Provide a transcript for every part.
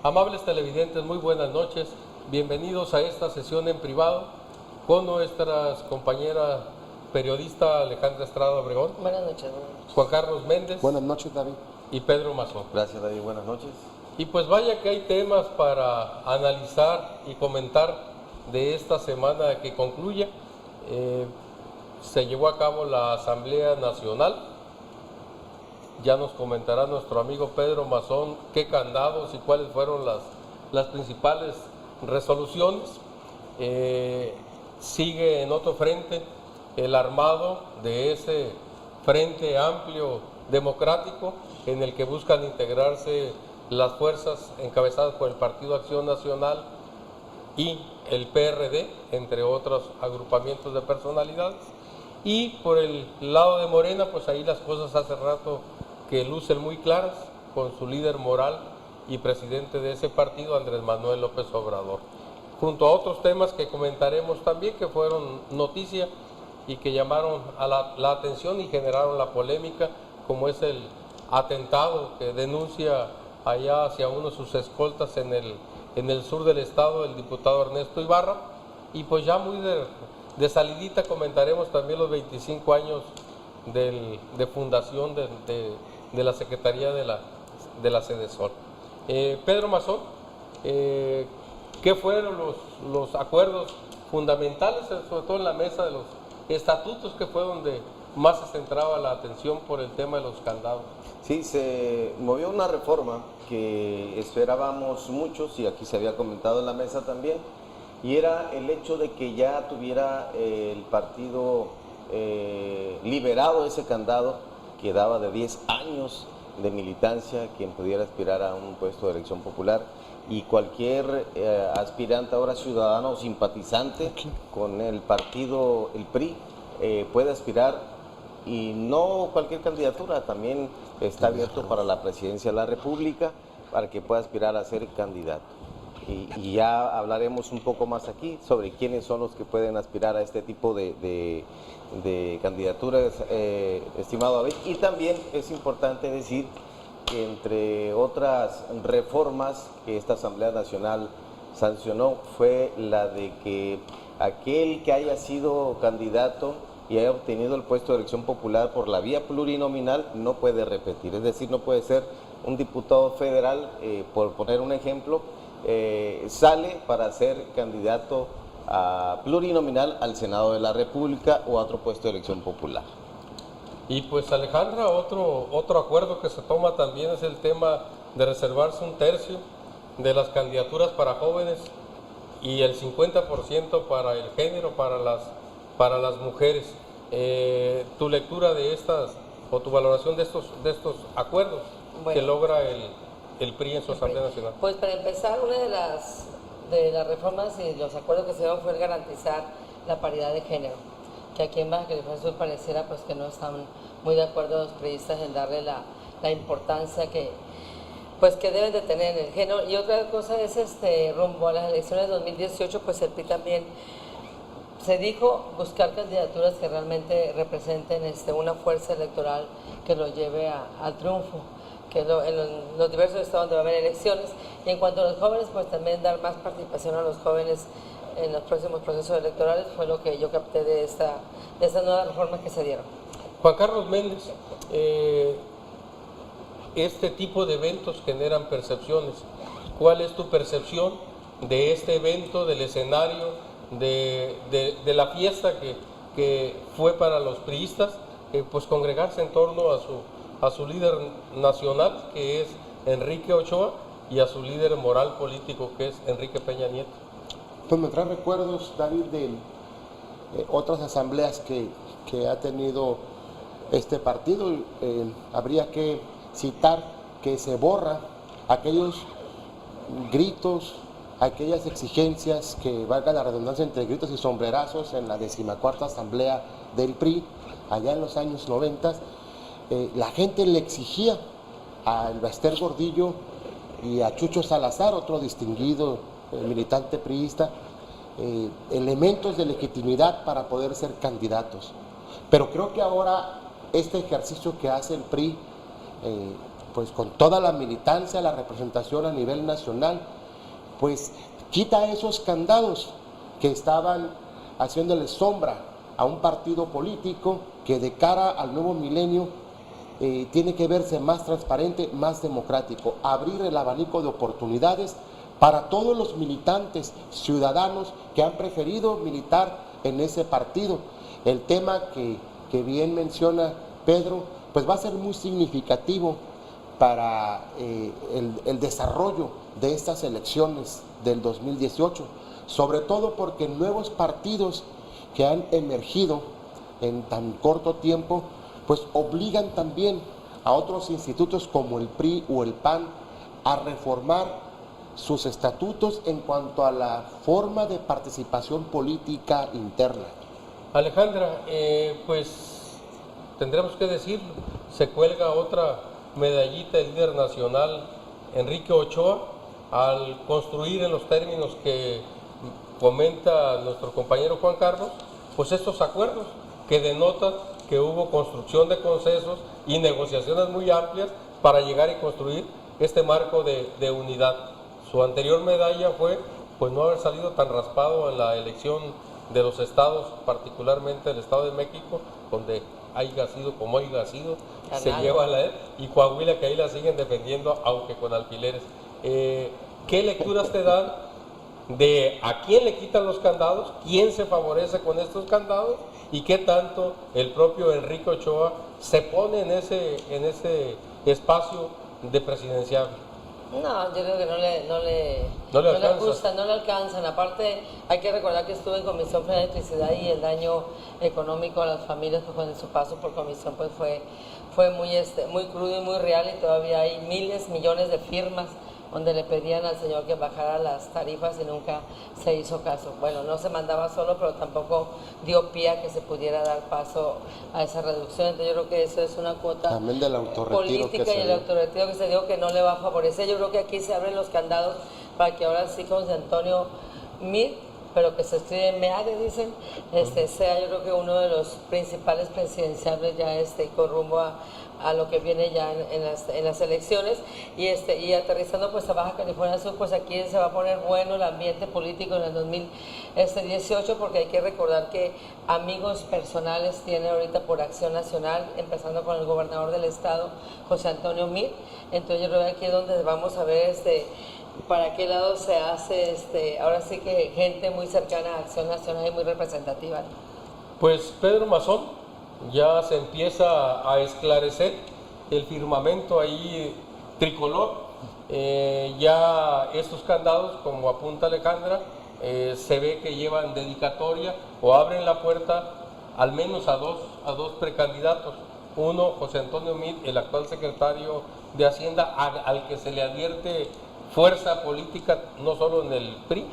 Amables televidentes, muy buenas noches. Bienvenidos a esta sesión en privado con nuestras compañeras periodista Alejandra Estrada Obregón. Buenas noches. Juan Carlos Méndez. Buenas noches, David. Y Pedro Mazón. Gracias, David. Buenas noches. Y pues vaya que hay temas para analizar y comentar de esta semana que concluye. Se llevó a cabo la Asamblea Nacional. Ya nos comentará nuestro amigo Pedro Mazón qué candados y cuáles fueron las principales resoluciones. Sigue en otro frente el armado de ese frente amplio democrático en el que buscan integrarse las fuerzas encabezadas por el Partido Acción Nacional y el PRD, entre otros agrupamientos de personalidades. Y por el lado de Morena, pues ahí las cosas hace rato que lucen muy claras con su líder moral y presidente de ese partido, Andrés Manuel López Obrador. Junto a otros temas que comentaremos también, que fueron noticia y que llamaron a la atención y generaron la polémica, como es el atentado que denuncia allá hacia uno de sus escoltas en el sur del estado, el diputado Ernesto Ibarra. Y pues ya muy de salidita comentaremos también los 25 años de fundación de la Secretaría de la Sedesol. Pedro Mazón, ¿qué fueron los acuerdos fundamentales, sobre todo en la mesa de los estatutos, que fue donde más se centraba la atención por el tema de los candados? Sí, se movió una reforma que esperábamos muchos y aquí se había comentado en la mesa también, y era el hecho de que ya tuviera el partido liberado ese candado que daba de 10 años de militancia quien pudiera aspirar a un puesto de elección popular, y cualquier aspirante ahora ciudadano o simpatizante con el partido, el PRI, puede aspirar, y no cualquier candidatura, también está abierto para la presidencia de la República, para que pueda aspirar a ser candidato. Y ya hablaremos un poco más aquí sobre quiénes son los que pueden aspirar a este tipo de candidaturas, estimado David. Y también es importante decir que entre otras reformas que esta Asamblea Nacional sancionó fue la de que aquel que haya sido candidato y haya obtenido el puesto de elección popular por la vía plurinominal no puede repetir, es decir, no puede ser un diputado federal, por poner un ejemplo, sale para ser candidato plurinominal al Senado de la República o a otro puesto de elección popular. Y pues Alejandra, otro acuerdo que se toma también es el tema de reservarse un tercio de las candidaturas para jóvenes y el 50% para el género, para las mujeres. Tu lectura de estas, o tu valoración de estos acuerdos que logra el PRI en su Asamblea Nacional. Pues para empezar, una de las reformas y los acuerdos que se dieron fue el garantizar la paridad de género, que aquí en Baja California Sur pareciera pues que no están muy de acuerdo los priistas en darle la importancia que deben de tener en el género. Y otra cosa es rumbo a las elecciones de 2018, pues el PRI también se dijo buscar candidaturas que realmente representen una fuerza electoral que lo lleve al triunfo, que en los diversos estados donde va a haber elecciones. Y en cuanto a los jóvenes, pues también dar más participación a los jóvenes en los próximos procesos electorales, fue lo que yo capté de estas nuevas reformas que se dieron. Juan Carlos Méndez, este tipo de eventos generan percepciones. ¿Cuál es tu percepción de este evento, del escenario, de la fiesta que fue para los priistas, pues congregarse en torno a su líder nacional, que es Enrique Ochoa, y a su líder moral político, que es Enrique Peña Nieto? Pues me trae recuerdos, David, de otras asambleas que ha tenido este partido. Habría que citar que se borra aquellos gritos, aquellas exigencias, que valga la redundancia, entre gritos y sombrerazos en la 14ª Asamblea del PRI, allá en los años 90. La gente le exigía a Elbester Gordillo y a Chucho Salazar, otro distinguido militante priista, elementos de legitimidad para poder ser candidatos. Pero creo que ahora este ejercicio que hace el PRI pues con toda la militancia, la representación a nivel nacional, pues quita esos candados que estaban haciéndole sombra a un partido político que de cara al nuevo milenio tiene que verse más transparente, más democrático, abrir el abanico de oportunidades para todos los militantes, ciudadanos que han preferido militar en ese partido. El tema que bien menciona Pedro, pues va a ser muy significativo para el desarrollo de estas elecciones del 2018, sobre todo porque nuevos partidos que han emergido en tan corto tiempo, pues obligan también a otros institutos como el PRI o el PAN a reformar sus estatutos en cuanto a la forma de participación política interna. Alejandra, pues tendremos que decirlo, se cuelga otra medallita del líder nacional Enrique Ochoa al construir en los términos que comenta nuestro compañero Juan Carlos, pues estos acuerdos que denotan que hubo construcción de consensos y negociaciones muy amplias para llegar y construir este marco de unidad. Su anterior medalla fue pues no haber salido tan raspado en la elección de los estados, particularmente el Estado de México, donde haya sido como haya sido, se lleva la y Coahuila, que ahí la siguen defendiendo, aunque con alfileres. ¿Qué lecturas te dan de a quién le quitan los candados, quién se favorece con estos candados y qué tanto el propio Enrique Ochoa se pone en ese espacio de presidencial? No, yo creo que no le alcanzan. Aparte, hay que recordar que estuve en Comisión Federal de Electricidad y el daño económico a las familias pues, en su paso por comisión pues fue muy crudo y muy real, y todavía hay miles, millones de firmas donde le pedían al señor que bajara las tarifas y nunca se hizo caso. Bueno, no se mandaba solo, pero tampoco dio pie a que se pudiera dar paso a esa reducción. Entonces yo creo que eso es una cuota también del política y el autorretiro que se dio que no le va a favorecer. Yo creo que aquí se abren los candados para que ahora sí José Antonio Meade, pero que se escribe Meade, dicen, sea yo creo que uno de los principales presidenciales ya con rumbo a lo que viene ya en las elecciones, y aterrizando pues a Baja California Sur, pues aquí se va a poner bueno el ambiente político en el 2018, porque hay que recordar que amigos personales tiene ahorita por Acción Nacional, empezando con el gobernador del estado, José Antonio Meade. Entonces yo creo que aquí es donde vamos a ver para qué lado se hace, ahora sí que gente muy cercana a Acción Nacional y muy representativa. Pues Pedro Mazón, ya se empieza a esclarecer el firmamento ahí tricolor, ya estos candados, como apunta Alejandra, se ve que llevan dedicatoria o abren la puerta al menos a dos precandidatos. Uno, José Antonio Meade, el actual secretario de Hacienda, al que se le advierte fuerza política no solo en el PRI,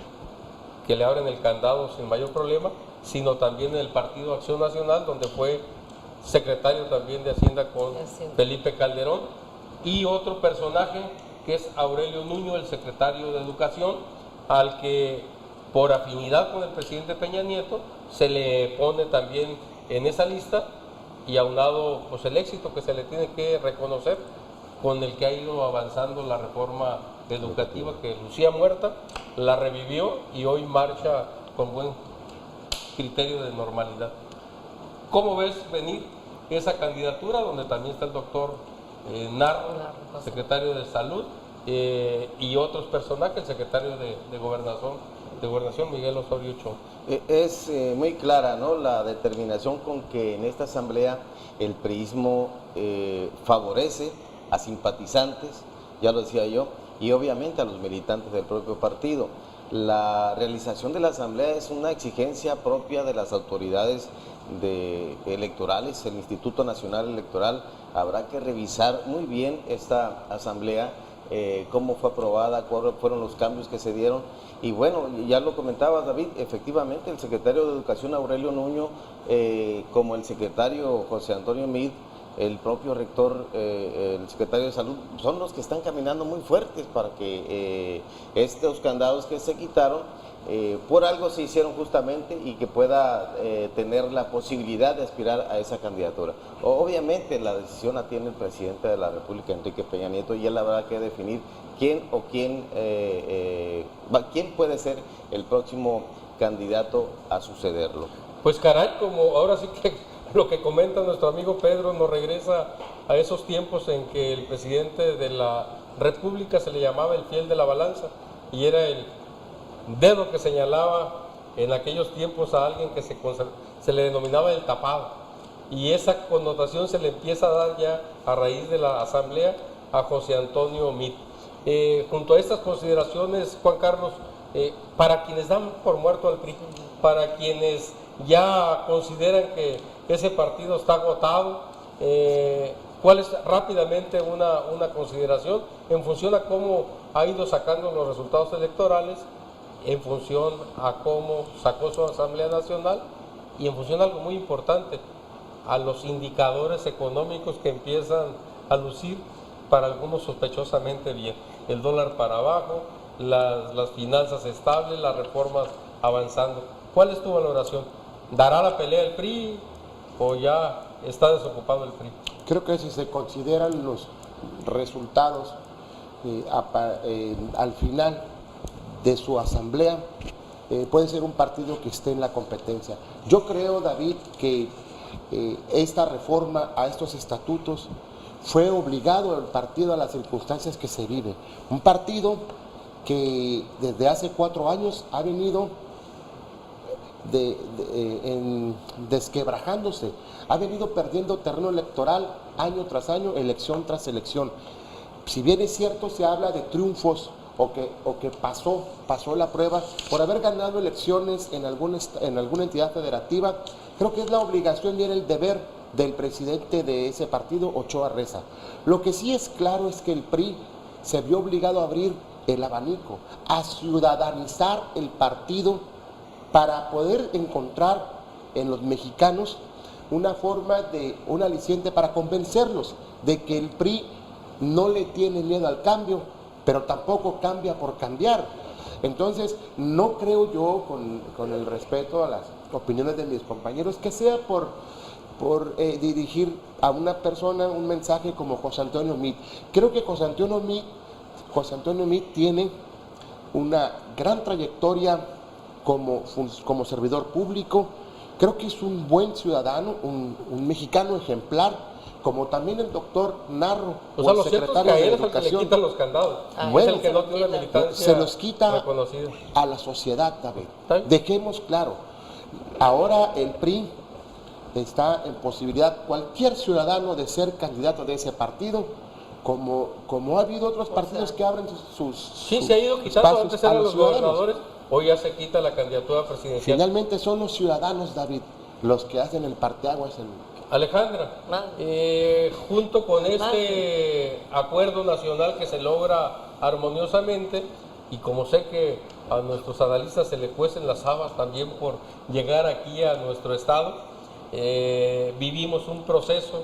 que le abren el candado sin mayor problema, sino también en el Partido Acción Nacional, donde fue secretario también de Hacienda con Felipe Calderón, y otro personaje que es Aurelio Nuño, el secretario de Educación, al que por afinidad con el presidente Peña Nieto se le pone también en esa lista, y aunado pues el éxito que se le tiene que reconocer con el que ha ido avanzando la reforma educativa, que lucía muerta, la revivió y hoy marcha con buen criterio de normalidad. ¿Cómo ves venir esa candidatura, donde también está el doctor Narro, secretario de Salud, y otros personajes, el secretario de Gobernación, Miguel Osorio Chong? Es muy clara, ¿no?, la determinación con que en esta asamblea el priismo favorece a simpatizantes, ya lo decía yo, y obviamente a los militantes del propio partido. La realización de la asamblea es una exigencia propia de las autoridades electorales. El Instituto Nacional Electoral habrá que revisar muy bien esta asamblea, cómo fue aprobada, cuáles fueron los cambios que se dieron. Y bueno, ya lo comentaba David, efectivamente el secretario de Educación Aurelio Nuño, como el secretario José Antonio Meade, el propio rector, el secretario de Salud, son los que están caminando muy fuertes para que estos candados que se quitaron, por algo se hicieron justamente y que pueda tener la posibilidad de aspirar a esa candidatura. Obviamente la decisión la tiene el presidente de la República, Enrique Peña Nieto, y él habrá que definir quién puede ser el próximo candidato a sucederlo. Pues caray, como ahora sí que lo que comenta nuestro amigo Pedro nos regresa a esos tiempos en que el presidente de la República se le llamaba el fiel de la balanza y era el dedo que señalaba en aquellos tiempos a alguien que se le denominaba el tapado. Y esa connotación se le empieza a dar ya a raíz de la asamblea a José Antonio Meade. Junto a estas consideraciones, Juan Carlos, para quienes dan por muerto al PRI, para quienes ya consideran que ese partido está agotado, ¿cuál es rápidamente una consideración en función a cómo ha ido sacando los resultados electorales, en función a cómo sacó su Asamblea Nacional y en función a algo muy importante, a los indicadores económicos que empiezan a lucir para algunos sospechosamente bien? El dólar para abajo, las finanzas estables, las reformas avanzando. ¿Cuál es tu valoración? ¿Dará la pelea el PRI o ya está desocupado el PRI? Creo que si se consideran los resultados al final de su asamblea, puede ser un partido que esté en la competencia. Yo creo, David, que esta reforma a estos estatutos fue obligado el partido a las circunstancias que se vive. Un partido que desde hace 4 años ha venido desquebrajándose, ha venido perdiendo terreno electoral año tras año, elección tras elección. Si bien es cierto, se habla de triunfos o que pasó la prueba por haber ganado elecciones en alguna entidad federativa, creo que es la obligación y era el deber del presidente de ese partido, Ochoa Reza. Lo que sí es claro es que el PRI se vio obligado a abrir el abanico, a ciudadanizar el partido para poder encontrar en los mexicanos una forma un aliciente para convencerlos de que el PRI no le tiene miedo al cambio, pero tampoco cambia por cambiar. Entonces, no creo yo, con el respeto a las opiniones de mis compañeros, que sea por dirigir a una persona un mensaje como José Antonio Meade. Creo que José Antonio Meade tiene una gran trayectoria como servidor público. Creo que es un buen ciudadano, un mexicano ejemplar, como también el doctor Narro, o sea, el secretario de Educación. Es el que le quitan los candados, Bueno, es el que no tiene una militancia se los quita reconocida a la sociedad, David. Dejemos claro, ahora el PRI está en posibilidad, cualquier ciudadano, de ser candidato de ese partido, como ha habido otros partidos que abren sus sí, se ha ido quitando, antes eran los gobernadores, hoy ya se quita la candidatura presidencial. Finalmente son los ciudadanos, David, los que hacen el parteaguas. Alejandra, junto con este acuerdo nacional que se logra armoniosamente, y como sé que a nuestros analistas se le cuecen las habas también por llegar aquí a nuestro estado, vivimos un proceso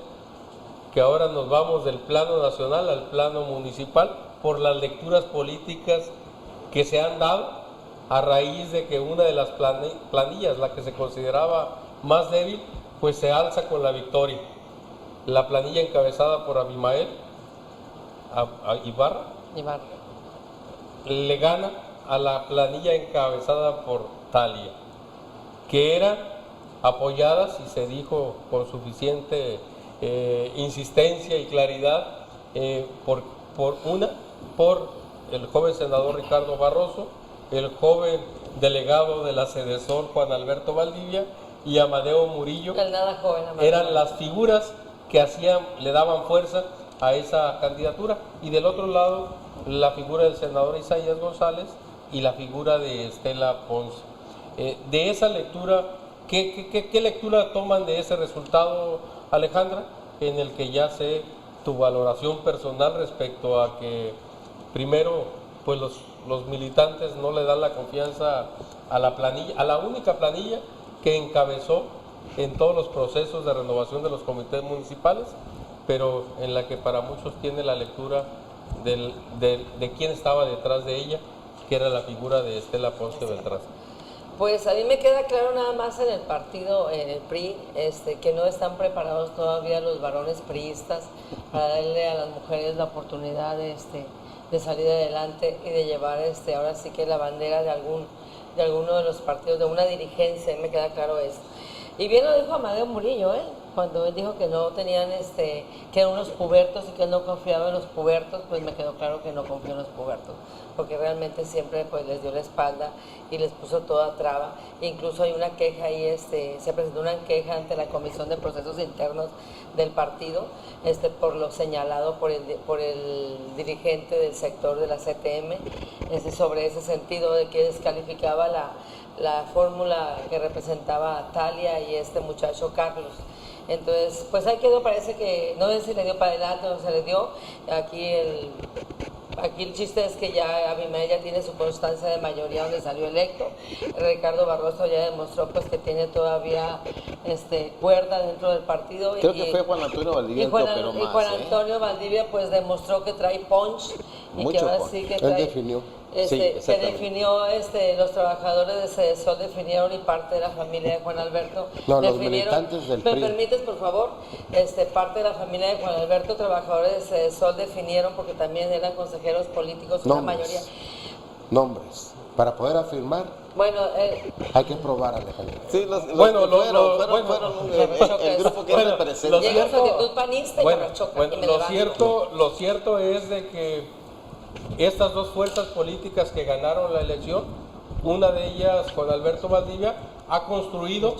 que ahora nos vamos del plano nacional al plano municipal por las lecturas políticas que se han dado a raíz de que una de las planillas, la que se consideraba más débil, pues se alza con la victoria. La planilla encabezada por Abimael Ibarra le gana a la planilla encabezada por Thalia, que eran apoyadas, y se dijo con suficiente insistencia y claridad, por el joven senador Ricardo Barroso, el joven delegado de la Sedesor Juan Alberto Valdivia y Amadeo Murillo. Eran las figuras que le daban fuerza a esa candidatura, y del otro lado la figura del senador Isaías González y la figura de Estela Ponce. De esa lectura, ¿qué lectura toman de ese resultado, Alejandra? En el que ya sé tu valoración personal respecto a que primero pues los militantes no le dan la confianza a la planilla, a la única planilla que encabezó en todos los procesos de renovación de los comités municipales, pero en la que para muchos tiene la lectura de quién estaba detrás de ella, que era la figura de Estela Ponce Beltrán. Pues a mí me queda claro nada más en el partido, en el PRI, que no están preparados todavía los varones priistas para darle a las mujeres la oportunidad de salir adelante y de llevar ahora sí que la bandera de alguno de los partidos, de una dirigencia, me queda claro eso. Y bien lo dijo Amadeo Murillo, cuando él dijo que no tenían, que eran unos pubertos y que él no confiaba en los pubertos, pues me quedó claro que no confió en los pubertos, porque realmente siempre pues les dio la espalda y les puso toda traba. Incluso hay una queja ahí, se presentó una queja ante la Comisión de Procesos Internos del partido, por lo señalado por el dirigente del sector de la CTM, sobre ese sentido de que descalificaba la fórmula que representaba a Talia y este muchacho Carlos. Entonces, pues ahí quedó, parece que, no sé si le dio para adelante o no se le dio. Aquí el chiste es que ya Abimael ya tiene su constancia de mayoría donde salió electo. Ricardo Barroso ya demostró pues que tiene todavía cuerda dentro del partido. Creo que fue Juan Antonio Valdivia, y Juan Antonio Valdivia pues demostró que trae punch y mucho que ahora punch. sí que Él trae, definió. Sí, que exactamente. definió, los trabajadores de Cedesol definieron y parte de la familia de Juan Alberto No, los definieron. militantes del ¿Me PRI. permites, por favor? Parte de la familia de Juan Alberto, trabajadores de Cedesol definieron, porque también eran consejeros políticos, una mayoría. Nombres. Para poder afirmar, Bueno, hay que probar, Alejandro. Sí, los Bueno, que fueron me el grupo que Bueno, él representa. lo llega cierto- su actitud panista y me choca. bueno, y me lo levanto. cierto es de que estas dos fuerzas políticas que ganaron la elección, una de ellas, Juan Alberto Valdivia, ha construido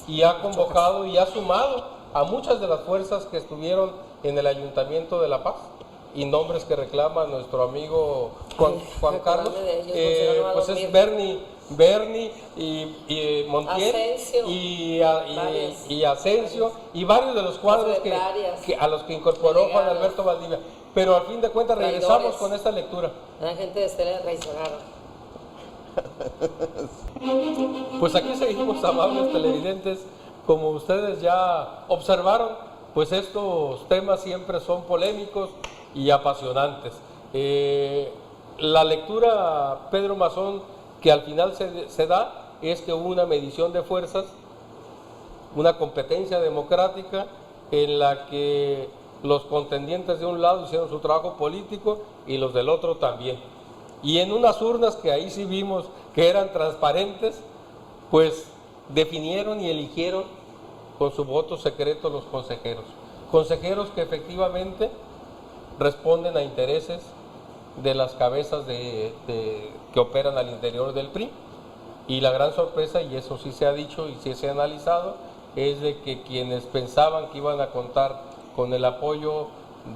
y ha convocado y ha sumado a muchas de las fuerzas que estuvieron en el Ayuntamiento de La Paz, y nombres que reclama nuestro amigo Juan Carlos, acordarme de ellos, porque no me va a pues dormir. es Bernie y Montiel Asensio, y Asensio y varios de los cuadros secretarias, a los que incorporó Juan delegados. Alberto Valdivia. Pero al fin de cuentas regresamos Traidores. con esta lectura. La gente de Estela traicionaron. Pues aquí seguimos, amables televidentes, como ustedes ya observaron, pues estos temas siempre son polémicos y apasionantes. La lectura, Pedro Mazón, que al final se da, es que hubo una medición de fuerzas, una competencia democrática en la que los contendientes de un lado hicieron su trabajo político y los del otro también. Y en unas urnas que ahí sí vimos que eran transparentes, pues definieron y eligieron con su voto secreto los consejeros. Consejeros que efectivamente responden a intereses de las cabezas que operan al interior del PRI. Y la gran sorpresa, y eso sí se ha dicho y sí se ha analizado, es de que quienes pensaban que iban a contar con el apoyo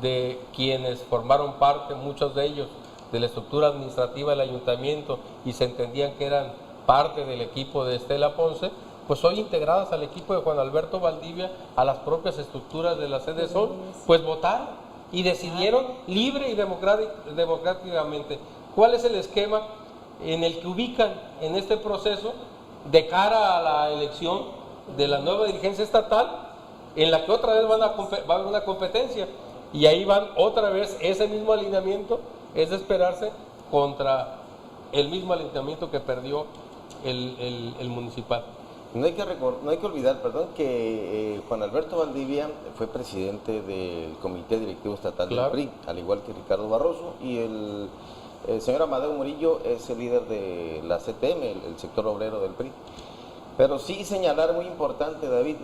de quienes formaron parte, muchos de ellos, de la estructura administrativa del ayuntamiento y se entendían que eran parte del equipo de Estela Ponce, pues hoy integradas al equipo de Juan Alberto Valdivia, a las propias estructuras de la Cedesol, pues votaron y decidieron libre y democráticamente cuál es el esquema en el que ubican en este proceso de cara a la elección de la nueva dirigencia estatal, en la que otra vez va a haber una competencia, y ahí van otra vez ese mismo alineamiento, es de esperarse, contra el mismo alineamiento que perdió el municipal. No hay que olvidar, que Juan Alberto Valdivia fue presidente del Comité Directivo Estatal del PRI, al igual que Ricardo Barroso, y el señor Amadeo Murillo es el líder de la CTM, el sector obrero del PRI. Pero sí señalar, muy importante, David,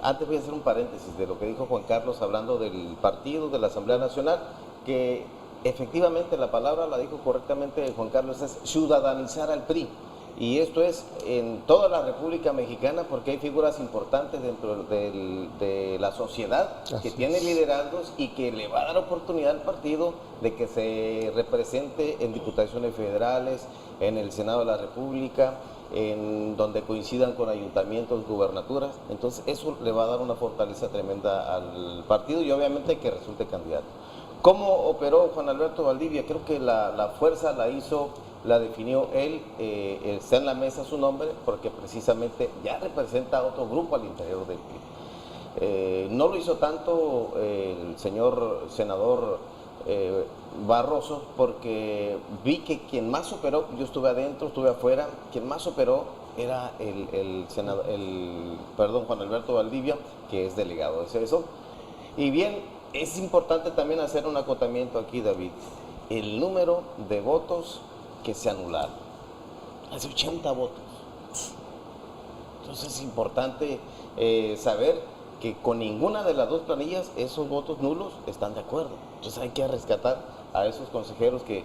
antes voy a hacer un paréntesis de lo que dijo Juan Carlos hablando del partido, de la Asamblea Nacional, que efectivamente la palabra la dijo correctamente Juan Carlos, es ciudadanizar al PRI. Y esto es en toda la República Mexicana, porque hay figuras importantes dentro de la sociedad que tiene liderazgos y que le va a dar oportunidad al partido de que se represente en diputaciones federales, en el Senado de la República, en donde coincidan con ayuntamientos, gubernaturas. Entonces eso le va a dar una fortaleza tremenda al partido y obviamente que resulte candidato. ¿Cómo operó Juan Alberto Valdivia? Creo que la fuerza la definió él, está en la mesa su nombre, porque precisamente ya representa a otro grupo al interior del PRI. No lo hizo tanto el señor senador Barroso, porque vi que quien más operó, yo estuve adentro, estuve afuera, quien más operó era Juan Alberto Valdivia, que es delegado de CESO. Y bien, es importante también hacer un acotamiento aquí, David, el número de votos que se anularon, hace 80 votos. Entonces es importante saber que con ninguna de las dos planillas esos votos nulos están de acuerdo. Entonces hay que rescatar a esos consejeros que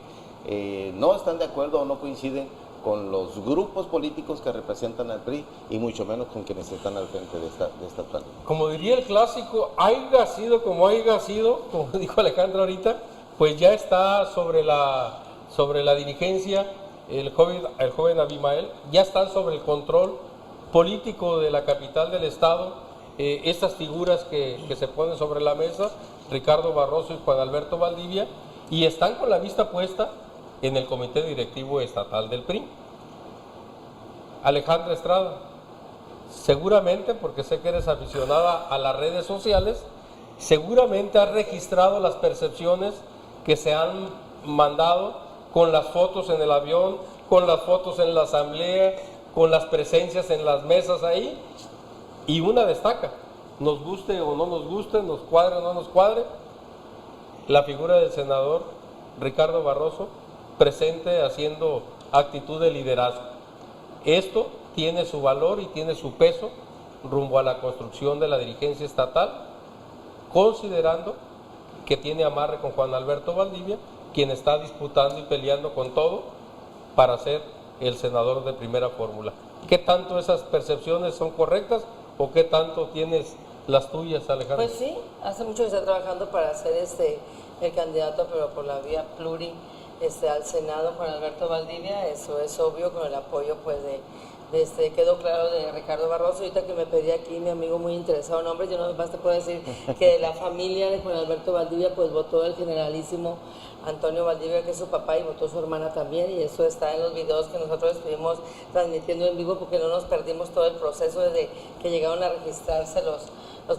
no están de acuerdo o no coinciden con los grupos políticos que representan al PRI y mucho menos con quienes están al frente de esta planilla. Como diría el clásico, haya sido como haya sido, como dijo Alejandro ahorita, pues ya está sobre la dirigencia el joven Abimael, ya están sobre el control político de la capital del estado, estas figuras que se ponen sobre la mesa, Ricardo Barroso y Juan Alberto Valdivia, y están con la vista puesta en el comité directivo estatal del PRI. Alejandra Estrada, seguramente, porque sé que eres aficionada a las redes sociales, seguramente has registrado las percepciones que se han mandado con las fotos en el avión, con las fotos en la asamblea, con las presencias en las mesas ahí, y una destaca, nos guste o no nos guste, nos cuadre o no nos cuadre, la figura del senador Ricardo Barroso presente haciendo actitud de liderazgo. Esto tiene su valor y tiene su peso rumbo a la construcción de la dirigencia estatal, considerando que tiene amarre con Juan Alberto Valdivia, quien está disputando y peleando con todo para ser el senador de primera fórmula. ¿Qué tanto esas percepciones son correctas o qué tanto tienes las tuyas, Alejandro? Pues sí, hace mucho que está trabajando para ser el candidato, pero por la vía pluri al Senado, Juan Alberto Valdivia. Eso es obvio, con el apoyo pues quedó claro de Ricardo Barroso. Ahorita que me pedí aquí mi amigo muy interesado en nombres, yo no más te puedo decir que de la familia de Juan Alberto Valdivia pues votó el generalísimo Antonio Valdivia, que es su papá, y votó su hermana también, y eso está en los videos que nosotros estuvimos transmitiendo en vivo, porque no nos perdimos todo el proceso desde que llegaron a registrarse los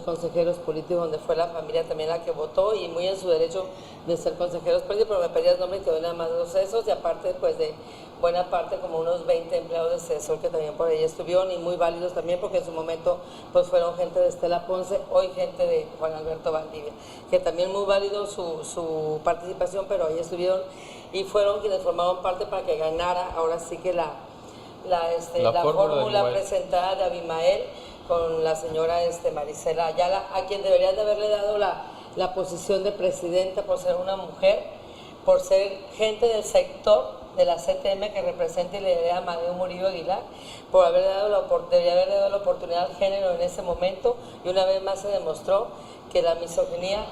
consejeros políticos, donde fue la familia también la que votó, y muy en su derecho de ser consejeros políticos, pero me pedías nombre y te doy nada más los CESOs, y aparte pues de buena parte, como unos 20 empleados de CESOR que también por ahí estuvieron, y muy válidos también, porque en su momento pues fueron gente de Estela Ponce, hoy gente de Juan Alberto Valdivia, que también muy válido su participación, pero ahí estuvieron y fueron quienes formaron parte para que ganara ahora sí que la fórmula presentada de Abimael con la señora Marisela Ayala, a quien deberían de haberle dado la posición de presidenta por ser una mujer, por ser gente del sector de la CTM que representa y le dé a Amadeo Murillo Aguilar, por debería haberle dado la oportunidad al género en ese momento, y una vez más se demostró que la misoginia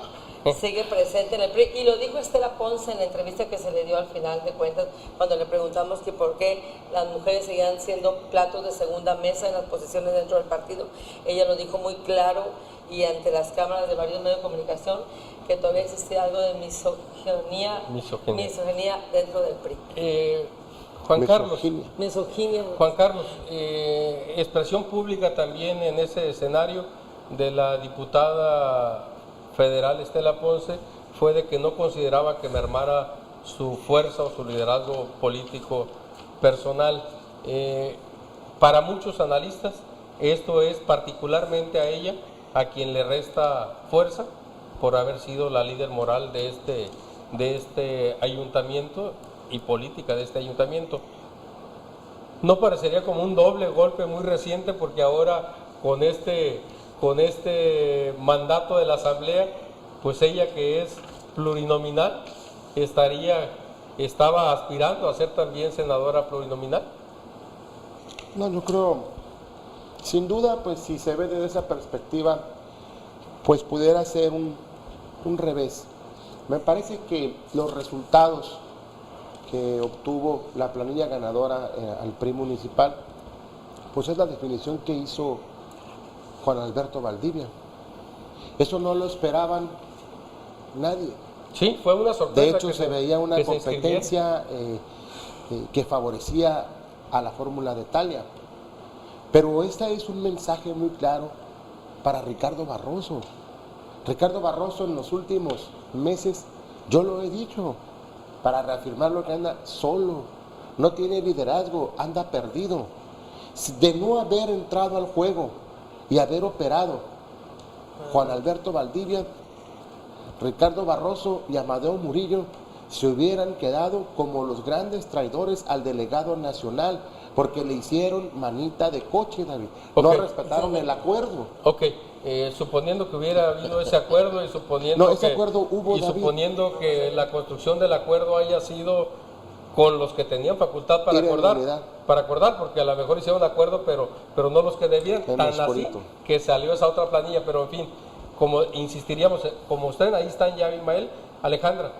sigue presente en el PRI, y lo dijo Estela Ponce en la entrevista que se le dio al final de cuentas, cuando le preguntamos que por qué las mujeres seguían siendo platos de segunda mesa en las posiciones dentro del partido. Ella lo dijo muy claro y ante las cámaras de varios medios de comunicación, que todavía existía algo de misoginia dentro del PRI. Juan Carlos, Misoginia. Juan Carlos, expresión pública también en ese escenario de la diputada federal Estela Ponce fue de que no consideraba que mermara su fuerza o su liderazgo político personal. Para muchos analistas esto es particularmente a ella a quien le resta fuerza por haber sido la líder moral de este ayuntamiento y política de este ayuntamiento. No parecería como un doble golpe muy reciente, porque ahora con este mandato de la asamblea, pues ella, que es plurinominal, estaba aspirando a ser también senadora plurinominal. No, yo creo, sin duda, pues si se ve desde esa perspectiva, pues pudiera ser un revés. Me parece que los resultados que obtuvo la planilla ganadora al PRI municipal, pues es la definición que hizo Juan Alberto Valdivia. Eso no lo esperaban nadie. Sí, fue una sorpresa. De hecho, se veía una competencia que favorecía a la fórmula de Talia. Pero este es un mensaje muy claro para Ricardo Barroso. Ricardo Barroso en los últimos meses, yo lo he dicho, para reafirmar lo que anda solo, no tiene liderazgo, anda perdido. De no haber entrado al juego y haber operado Juan Alberto Valdivia, Ricardo Barroso y Amadeo Murillo se hubieran quedado como los grandes traidores al delegado nacional, porque le hicieron manita de coche, David. No respetaron el acuerdo. Ok, suponiendo que hubiera habido ese acuerdo y suponiendo, ese acuerdo hubo, y David. suponiendo que la construcción del acuerdo haya sido con los que tenían facultad para acordar, porque a lo mejor hicieron acuerdo, pero no los que debían, tan así que salió esa otra planilla, pero en fin, como insistiríamos, como ustedes ahí están ya, Ismael, Alejandra,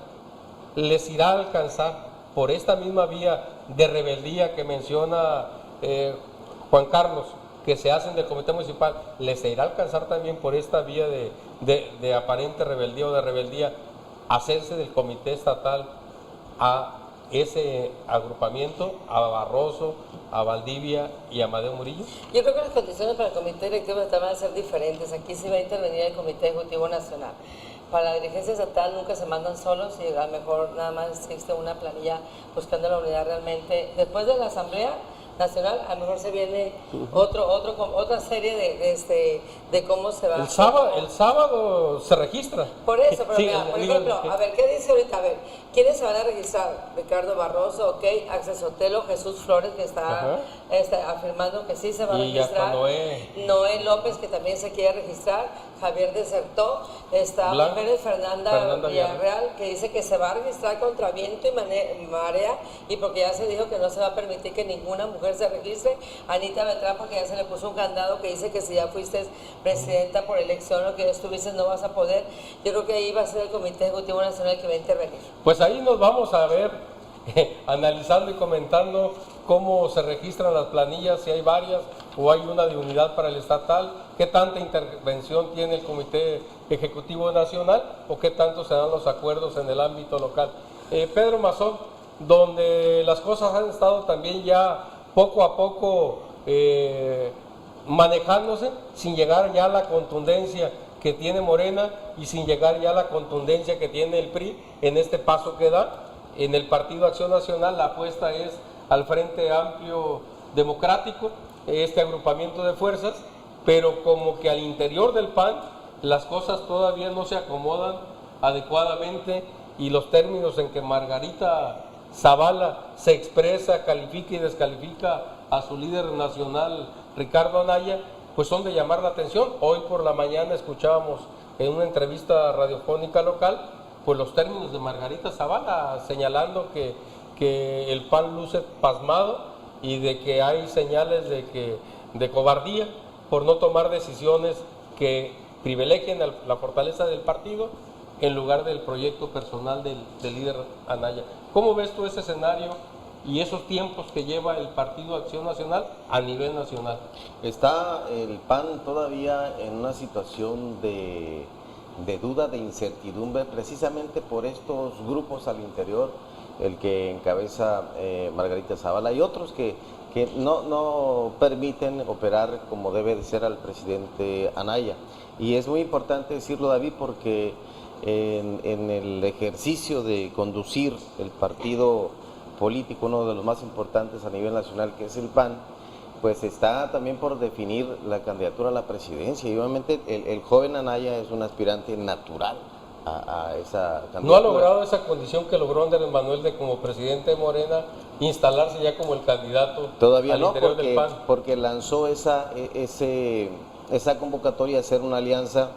les irá a alcanzar por esta misma vía de rebeldía que menciona Juan Carlos, que se hacen del comité municipal, les irá a alcanzar también por esta vía de aparente rebeldía o de rebeldía, hacerse del comité estatal a ese agrupamiento, a Barroso, a Valdivia y a Amadeo Murillo? Yo creo que las condiciones para el comité directivo estatal van a ser diferentes. Aquí sí va a intervenir el Comité Ejecutivo Nacional. Para la dirigencia estatal nunca se mandan solos y a lo mejor nada más existe una planilla buscando la unidad realmente. Después de la Asamblea Nacional, a lo mejor se viene otra serie de cómo se va. El sábado se registra. Por eso, pero sí, mira, por ejemplo, a ver, ¿qué dice ahorita? A ver, ¿quiénes se van a registrar? Ricardo Barroso, ok, Axel Sotelo, Jesús Flores, que está afirmando que sí se va a registrar. Noé López, que también se quiere registrar. Javier Desertó, está Fernanda Villarreal, que dice que se va a registrar contra viento y marea, y porque ya se dijo que no se va a permitir que ninguna mujer se registre. Anita Beltrán, porque ya se le puso un candado que dice que si ya fuiste presidenta por elección o que ya estuviste no vas a poder. Yo creo que ahí va a ser el Comité Ejecutivo Nacional que va a intervenir. Pues ahí nos vamos a ver analizando y comentando cómo se registran las planillas, si hay varias o hay una de unidad para el estatal, qué tanta intervención tiene el Comité Ejecutivo Nacional o qué tanto se dan los acuerdos en el ámbito local. Pedro Mazón, donde las cosas han estado también ya poco a poco manejándose sin llegar ya a la contundencia que tiene Morena y sin llegar ya a la contundencia que tiene el PRI en este paso que da. En el Partido Acción Nacional la apuesta es al Frente Amplio Democrático, este agrupamiento de fuerzas, pero como que al interior del PAN las cosas todavía no se acomodan adecuadamente y los términos en que Margarita Zavala se expresa, califica y descalifica a su líder nacional Ricardo Anaya, pues son de llamar la atención. Hoy por la mañana escuchábamos en una entrevista radiofónica local pues los términos de Margarita Zavala señalando que el PAN luce pasmado y de que hay señales de cobardía por no tomar decisiones que privilegien la fortaleza del partido en lugar del proyecto personal del líder Anaya. ¿Cómo ves tú ese escenario y esos tiempos que lleva el Partido Acción Nacional a nivel nacional? Está el PAN todavía en una situación de duda, de incertidumbre, precisamente por estos grupos al interior, el que encabeza Margarita Zavala y otros que no permiten operar como debe de ser al presidente Anaya. Y es muy importante decirlo, David, porque en el ejercicio de conducir el partido político, uno de los más importantes a nivel nacional, que es el PAN, pues está también por definir la candidatura a la presidencia. Y obviamente el joven Anaya es un aspirante natural a esa candidatura. ¿No ha logrado esa condición que logró Andrés Manuel de como presidente de Morena instalarse ya como el candidato todavía al no, interior del PAN? Porque lanzó esa convocatoria a hacer una alianza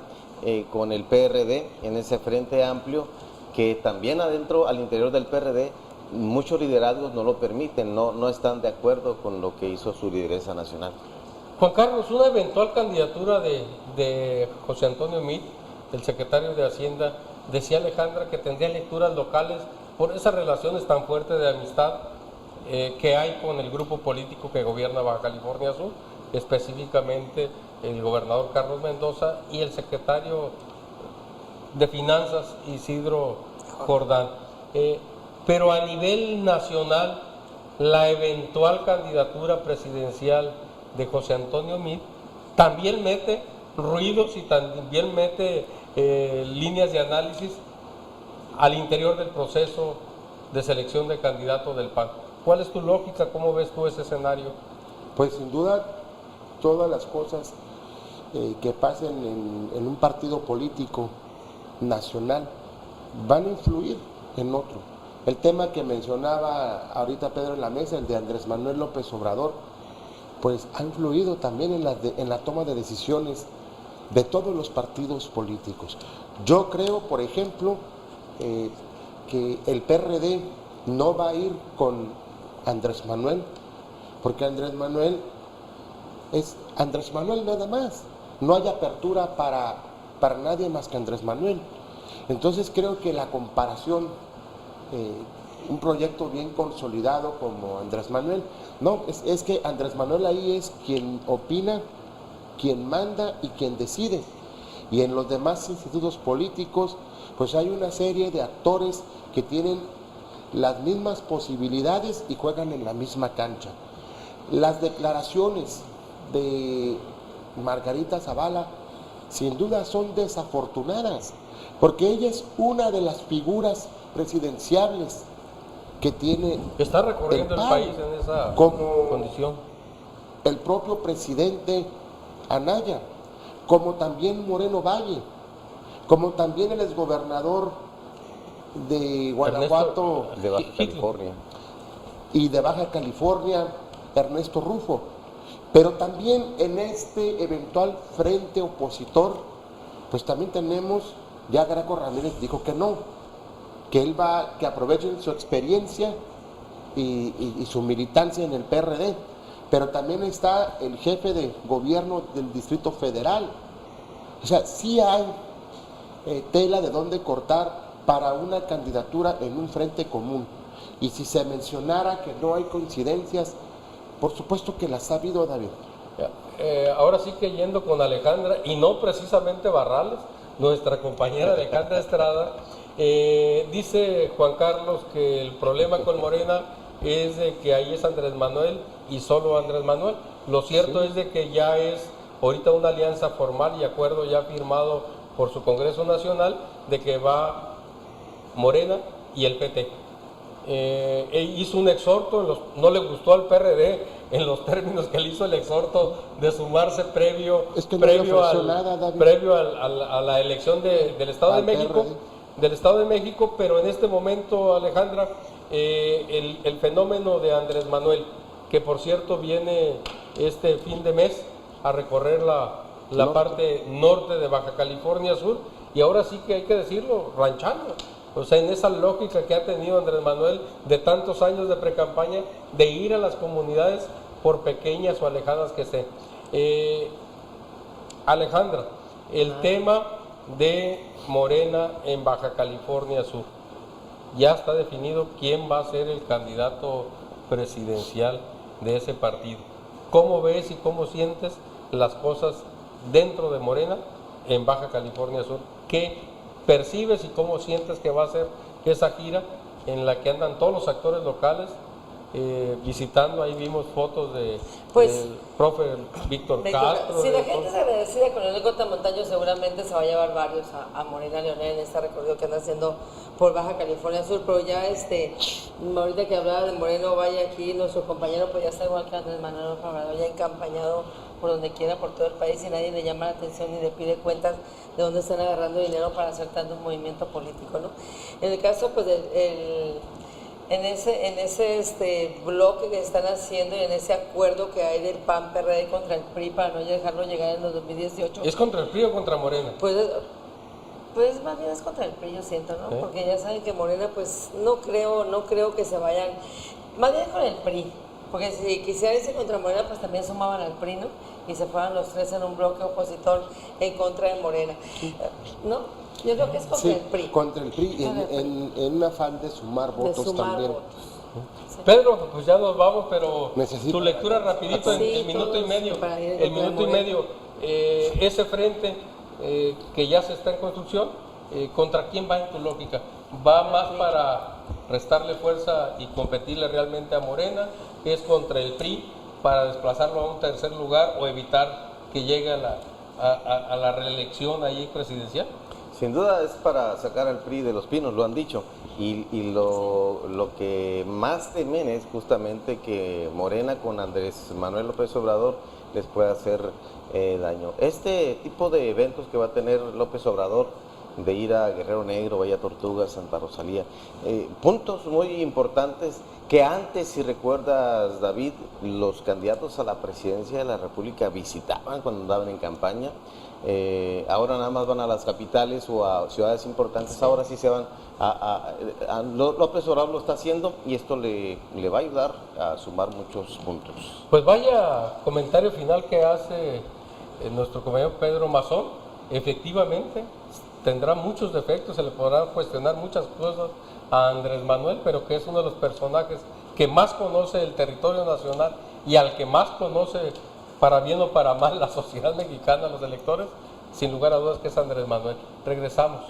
con el PRD en ese Frente Amplio, que también adentro, al interior del PRD, muchos liderazgos no lo permiten, no están de acuerdo con lo que hizo su lideresa nacional. Juan Carlos, una eventual candidatura de José Antonio Meade, el secretario de Hacienda, decía Alejandra que tendría lecturas locales por esas relaciones tan fuertes de amistad que hay con el grupo político que gobierna Baja California Sur, específicamente el gobernador Carlos Mendoza y el secretario de Finanzas Isidro Jordán. Pero a nivel nacional, la eventual candidatura presidencial de José Antonio Meade también mete ruidos y también mete líneas de análisis al interior del proceso de selección de candidato del PAN. ¿Cuál es tu lógica? ¿Cómo ves tú ese escenario? Pues sin duda, todas las cosas que pasen en un partido político nacional van a influir en otro. El tema que mencionaba ahorita Pedro en la mesa, el de Andrés Manuel López Obrador, pues ha influido también en la toma de decisiones de todos los partidos políticos. Yo creo, por ejemplo, que el PRD no va a ir con Andrés Manuel, porque Andrés Manuel es Andrés Manuel nada más. No hay apertura para nadie más que Andrés Manuel. Entonces creo que la comparación, un proyecto bien consolidado como Andrés Manuel, no, es que Andrés Manuel ahí es quien opina, quien manda y quien decide. Y en los demás institutos políticos, pues hay una serie de actores que tienen las mismas posibilidades y juegan en la misma cancha. Las declaraciones de Margarita Zavala sin duda son desafortunadas, porque ella es una de las figuras presidenciables que tiene Está recorriendo el PAN, país en esa como condición. el propio presidente Anaya, como también Moreno Valle, como también el exgobernador de Guanajuato De Baja California. y de Baja California, Ernesto Rufo. Pero también en este eventual frente opositor, pues también tenemos, ya Graco Ramírez dijo que no, que él que aprovechen su experiencia y su militancia en el PRD. Pero también está el jefe de gobierno del Distrito Federal. O sea, sí hay tela de dónde cortar para una candidatura en un frente común. Y si se mencionara que no hay coincidencias, por supuesto que las ha habido, David. Ahora sí que yendo con Alejandra, y no precisamente Barrales, nuestra compañera Alejandra Estrada, dice Juan Carlos que el problema con Morena es de que ahí es Andrés Manuel y solo Andrés Manuel. Lo cierto es de que ya es ahorita una alianza formal y acuerdo ya firmado por su Congreso Nacional de que va Morena y el PT. Hizo un exhorto, no le gustó al PRD en los términos que le hizo el exhorto de sumarse previo a la elección del Estado de México, pero en este momento, Alejandra, el fenómeno de Andrés Manuel, que por cierto viene este fin de mes a recorrer la parte norte de Baja California Sur, y ahora sí que hay que decirlo, ranchando. O sea, en esa lógica que ha tenido Andrés Manuel de tantos años de precampaña, de ir a las comunidades por pequeñas o alejadas que sean. Alejandra, el tema de Morena en Baja California Sur, ya está definido quién va a ser el candidato presidencial de ese partido. ¿Cómo ves y cómo sientes las cosas dentro de Morena en Baja California Sur? ¿Qué percibes y cómo sientes que va a ser esa gira en la que andan todos los actores locales visitando? Ahí vimos fotos del profe Víctor Castro. Si la gente es agradecida con el Cota Montaño, seguramente se va a llevar varios a Morena Leonel en este recorrido que anda haciendo por Baja California Sur, pero ya ahorita que hablaba de Moreno Valle aquí, nuestro compañero pues ya está igual que Andrés Manuel López Obrador, ya encampañado por donde quiera, por todo el país, y nadie le llama la atención ni le pide cuentas de dónde están agarrando dinero para hacer tanto un movimiento político, ¿no? En el caso pues en ese bloque que están haciendo y en ese acuerdo que hay del PAN-PRD contra el PRI para no dejarlo llegar en los 2018. ¿Es contra el PRI o contra Morena? Pues más bien es contra el PRI, yo siento, ¿no? Porque ya saben que Morena, pues no creo que se vayan, más bien con el PRI, porque si quisieran irse contra Morena, pues también sumaban al PRI, ¿no? Y se fueran los tres en un bloque opositor en contra de Morena, ¿no? Yo creo que es contra el PRI. Contra el PRI, en un afán de sumar votos también. Sí. Pedro, pues ya nos vamos, pero Necesito tu lectura rapidito en el minuto y medio. Ese frente que ya se está en construcción, ¿contra quién va en tu lógica? ¿Va más para restarle fuerza y competirle realmente a Morena? ¿Es contra el PRI para desplazarlo a un tercer lugar o evitar que llegue a la reelección ahí presidencial? Sin duda es para sacar al PRI de los pinos, lo han dicho. Y lo que más temen es justamente que Morena con Andrés Manuel López Obrador les pueda hacer daño. Este tipo de eventos que va a tener López Obrador, de ir a Guerrero Negro, Bahía Tortuga, Santa Rosalía, puntos muy importantes que antes, si recuerdas, David, los candidatos a la presidencia de la República visitaban cuando andaban en campaña. Ahora nada más van a las capitales o a ciudades importantes, ahora sí se van López Obrador lo está haciendo y esto le va a ayudar a sumar muchos puntos. Pues vaya comentario final que hace nuestro compañero Pedro Mazón. Efectivamente, tendrá muchos defectos, se le podrán cuestionar muchas cosas a Andrés Manuel, pero que es uno de los personajes que más conoce el territorio nacional y al que más conoce, para bien o para mal, la sociedad mexicana, los electores, sin lugar a dudas que es Andrés Manuel. Regresamos.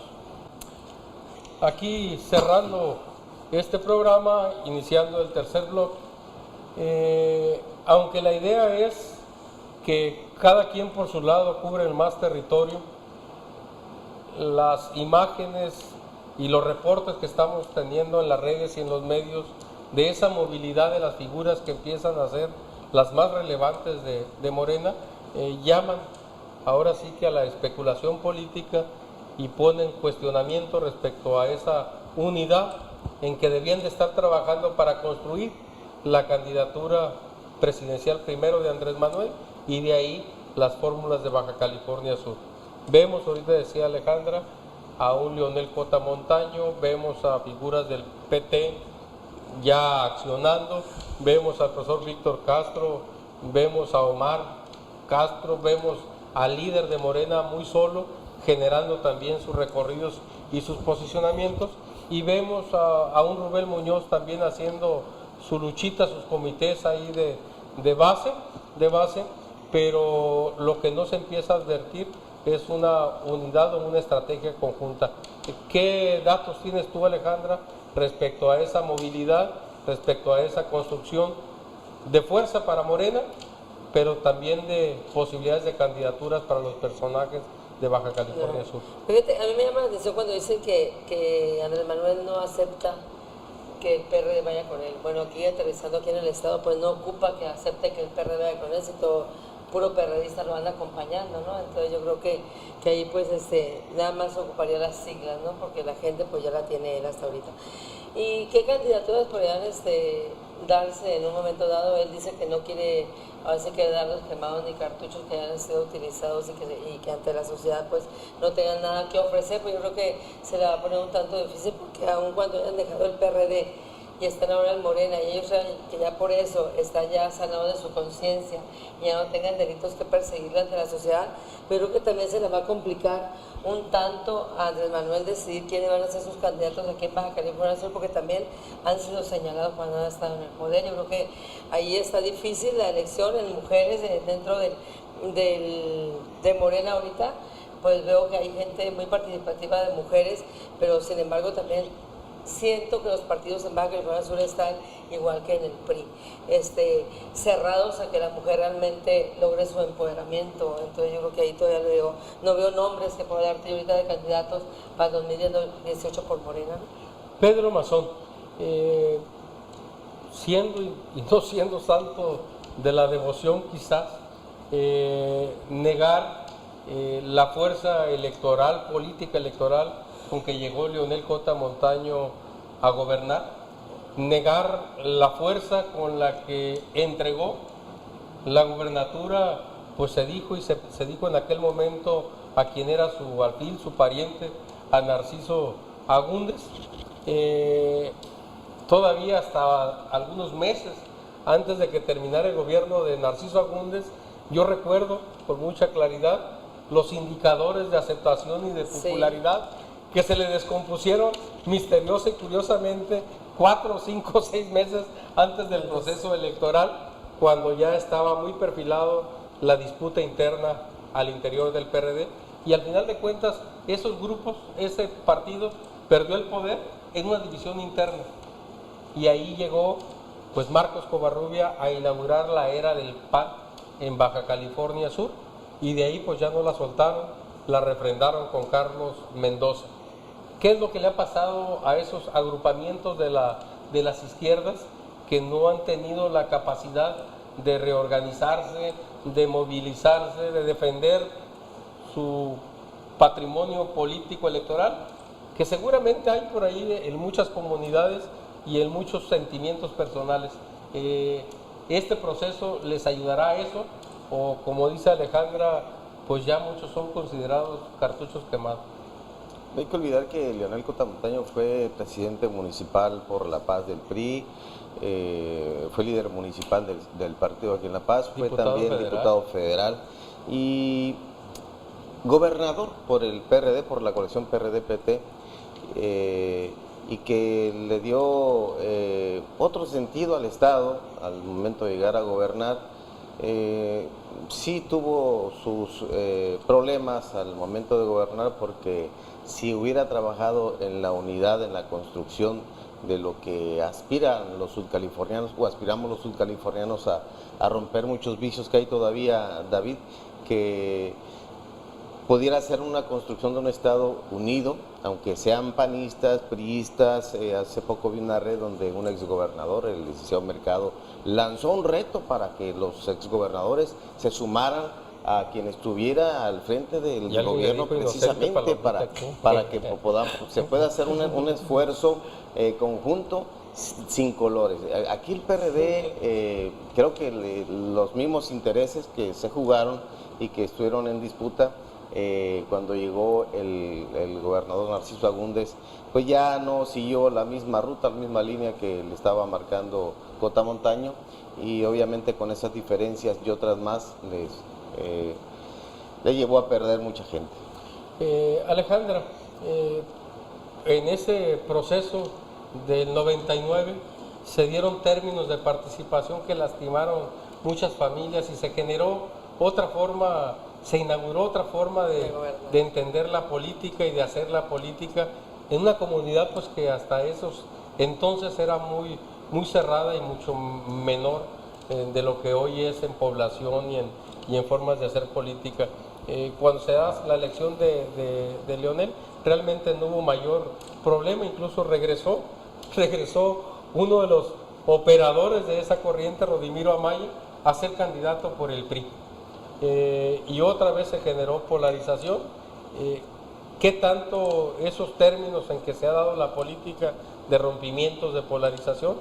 Aquí cerrando este programa, iniciando el tercer bloque, aunque la idea es que cada quien por su lado cubre el más territorio, las imágenes y los reportes que estamos teniendo en las redes y en los medios de esa movilidad de las figuras que empiezan a ser las más relevantes de Morena, llaman ahora sí que a la especulación política y ponen cuestionamiento respecto a esa unidad en que debían de estar trabajando para construir la candidatura presidencial primero de Andrés Manuel y de ahí las fórmulas de Baja California Sur. Vemos, ahorita decía Alejandra, a un Leonel Cota Montaño, vemos a figuras del PT ya accionando, vemos al profesor Víctor Castro, vemos a Omar Castro, vemos al líder de Morena muy solo, generando también sus recorridos y sus posicionamientos, y vemos a un Rubén Muñoz también haciendo su luchita, sus comités ahí de base, pero lo que no se empieza a advertir es una unidad o una estrategia conjunta. ¿Qué datos tienes tú, Alejandra, respecto a esa movilidad, respecto a esa construcción de fuerza para Morena, pero también de posibilidades de candidaturas para los personajes de Baja California Sur? Fíjate, a mí me llama la atención cuando dicen que Andrés Manuel no acepta que el PRD vaya con él. Bueno, aquí aterrizando aquí en el estado, pues no ocupa que acepte que el PRD vaya con él, si todo puro perredista lo anda acompañando, ¿no? Entonces yo creo que ahí pues nada más ocuparía las siglas, ¿no? Porque la gente pues ya la tiene él hasta ahorita. ¿Y qué candidaturas podrían darse en un momento dado? Él dice que no quiere, a veces quiere dar los quemados ni cartuchos que hayan sido utilizados y que ante la sociedad pues no tengan nada que ofrecer, pues yo creo que se le va a poner un tanto difícil porque aun cuando hayan dejado el PRD y están ahora en Morena y ellos saben que ya por eso están ya sanados de su conciencia y ya no tengan delitos que perseguirle ante la sociedad, pero creo que también se les va a complicar un tanto a Andrés Manuel decidir quiénes van a ser sus candidatos aquí en Baja California Sur, porque también han sido señalados cuando han estado en el poder. Yo creo que ahí está difícil la elección en mujeres dentro de Morena ahorita, pues veo que hay gente muy participativa de mujeres, pero sin embargo también siento que los partidos en Baja California Sur están igual que en el PRI, cerrados a que la mujer realmente logre su empoderamiento. Entonces yo creo que ahí todavía no veo nombres que pueda darte ahorita de candidatos para 2018 por Morena. Pedro Mazón, siendo y no siendo santo de la devoción quizás, negar la fuerza electoral, política electoral, con que llegó Leonel Cota Montaño a gobernar, negar la fuerza con la que entregó la gubernatura, pues se dijo en aquel momento a quien era su alfil, su pariente, a Narciso Agúndez. Todavía hasta algunos meses antes de que terminara el gobierno de Narciso Agúndez, yo recuerdo con mucha claridad los indicadores de aceptación y de popularidad, sí, que se le descompusieron misteriosa y curiosamente 4, 5, 6 meses antes del proceso electoral, cuando ya estaba muy perfilado la disputa interna al interior del PRD, y al final de cuentas esos grupos, ese partido perdió el poder en una división interna, y ahí llegó pues Marcos Covarrubia a inaugurar la era del PAN en Baja California Sur, y de ahí pues ya no la soltaron, la refrendaron con Carlos Mendoza. ¿Qué es lo que le ha pasado a esos agrupamientos de las izquierdas que no han tenido la capacidad de reorganizarse, de movilizarse, de defender su patrimonio político electoral? Que seguramente hay por ahí en muchas comunidades y en muchos sentimientos personales. ¿Este proceso les ayudará a eso? O como dice Alejandra, pues ya muchos son considerados cartuchos quemados. No hay que olvidar que Leonel Cotamontaño fue presidente municipal por La Paz del PRI, fue líder municipal del partido aquí en La Paz, fue también diputado federal y gobernador por el PRD, por la coalición PRD-PT, y que le dio otro sentido al Estado al momento de llegar a gobernar. Sí tuvo sus problemas al momento de gobernar, porque si hubiera trabajado en la unidad, en la construcción de lo que aspiran los sudcalifornianos, o aspiramos los sudcalifornianos a romper muchos vicios que hay todavía, David, que pudiera ser una construcción de un Estado unido, aunque sean panistas, priistas. Hace poco vi una red donde un exgobernador, el licenciado Mercado, lanzó un reto para que los exgobernadores se sumaran a quien estuviera al frente del gobierno, precisamente para que se pueda hacer un esfuerzo conjunto sin colores. Aquí el PRD, creo que los mismos intereses que se jugaron y que estuvieron en disputa cuando llegó el gobernador Narciso Agúndez, pues ya no siguió la misma ruta, la misma línea que le estaba marcando Cotamontaño, y obviamente con esas diferencias y otras más le llevó a perder mucha gente. Alejandra, en ese proceso del 99 se dieron términos de participación que lastimaron muchas familias y se generó otra forma, se inauguró otra forma de entender la política y de hacer la política en una comunidad pues que hasta esos entonces era muy cerrada y mucho menor de lo que hoy es en población y en formas de hacer política. Cuando se da la elección de Leonel, realmente no hubo mayor problema, incluso regresó uno de los operadores de esa corriente, Rodimiro Amaya, a ser candidato por el PRI. Y otra vez se generó polarización. ¿Qué tanto esos términos en que se ha dado la política de rompimientos, de polarización,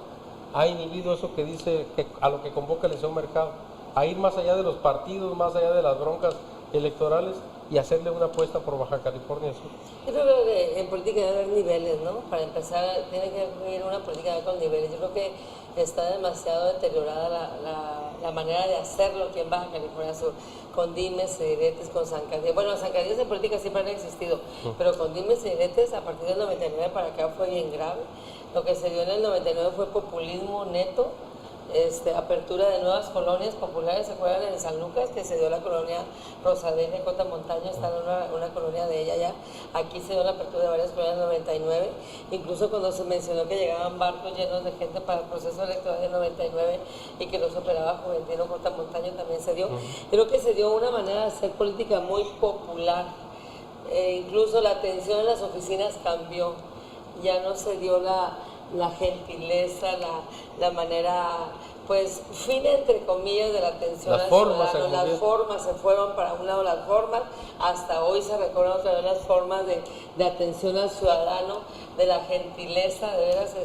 ha inhibido eso que dice, a lo que convoca el licenciado Mercado, a ir más allá de los partidos, más allá de las broncas electorales y hacerle una apuesta por Baja California Sur? Yo creo que en política debe haber niveles, ¿no? Para empezar, tiene que haber una política con niveles. Yo creo que está demasiado deteriorada la manera de hacerlo aquí en Baja California Sur, con dimes y diretes, con zancadillas. Bueno, las zancadillas en política siempre han existido, pero con dimes y diretes a partir del 99 para acá fue bien grave. Lo que se dio en el 99 fue populismo neto, apertura de nuevas colonias populares. ¿Se acuerdan en San Lucas que se dio la colonia Rosadelia, Cotamontaño está en una colonia de ella ya? Aquí se dio la apertura de varias colonias en el 99, incluso cuando se mencionó que llegaban barcos llenos de gente para el proceso electoral del 99 y que los operaba Juventino Cotamontaño, también se dio. Creo que se dio una manera de hacer política muy popular. Incluso la atención en las oficinas cambió, ya no se dio la gentileza, la manera, pues, fina entre comillas de la atención al ciudadano. Las formas se fueron para un lado, las formas, hasta hoy se recorren otra vez las formas de atención al ciudadano, de la gentileza, de veras,